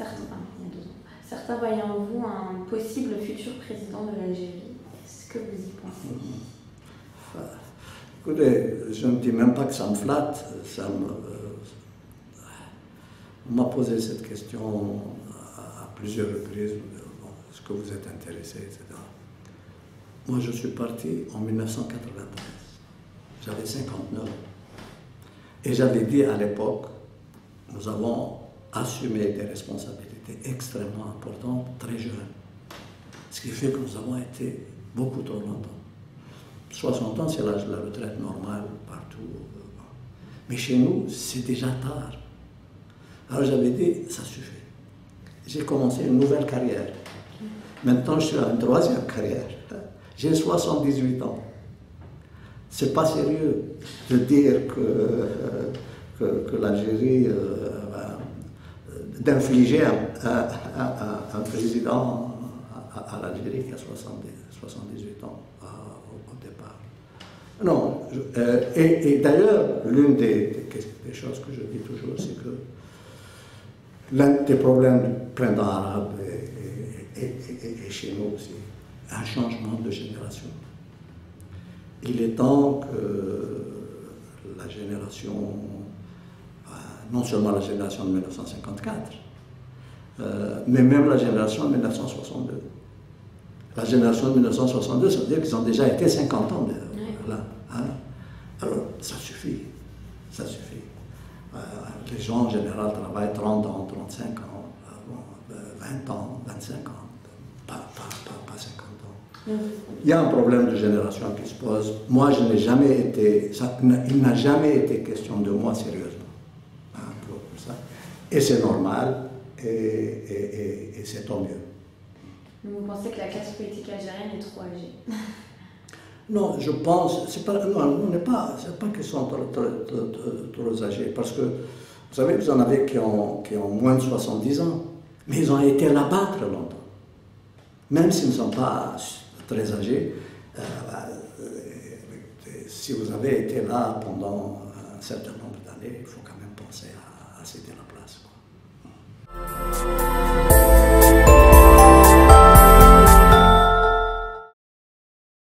il y a 2 ans. Certains voyaient en vous un possible futur président de l'Algérie. Est-ce que vous y pensez? Écoutez, je ne dis même pas que ça me flatte. On m'a posé cette question à plusieurs reprises. Bon, est-ce que vous êtes intéressé, etc. Moi, je suis parti en 1993. J'avais 59 ans. Et j'avais dit à l'époque, nous avons assumé des responsabilités extrêmement importantes, très jeunes. Ce qui fait que nous avons été beaucoup trop longtemps. 60 ans, c'est l'âge de la retraite normale partout. Mais chez nous, c'est déjà tard. Alors j'avais dit, ça suffit. J'ai commencé une nouvelle carrière. Maintenant, je suis à une 3e carrière. J'ai 78 ans. C'est pas sérieux de dire que l'Algérie, d'infliger un président à l'Algérie qui a 78 ans au départ. Non, et d'ailleurs, l'une des choses que je dis toujours, c'est que l'un des problèmes du printemps arabe et chez nous aussi, un changement de génération. Il est temps que la génération, non seulement la génération de 1954, mais même la génération de 1962. La génération de 1962, ça veut dire qu'ils ont déjà été 50 ans là. Hein? Alors, ça suffit. Ça suffit. Les gens en général travaillent 30 ans, 35 ans, 20 ans, 25 ans, pas 50 ans. Il y a un problème de génération qui se pose. Moi, je n'ai jamais été, il n'a jamais été question de moi sérieusement. Hein, pour ça. Et c'est normal, et c'est tant mieux. Vous pensez que la classe politique algérienne est trop âgée? Non, je pense, c'est pas qu'ils sont trop âgés, parce que, vous savez, vous en avez qui ont moins de 70 ans, mais ils ont été là-bas très longtemps. Même s'ils ne sont pas très âgés, si vous avez été là pendant un certain nombre d'années, il faut quand même penser à céder la place.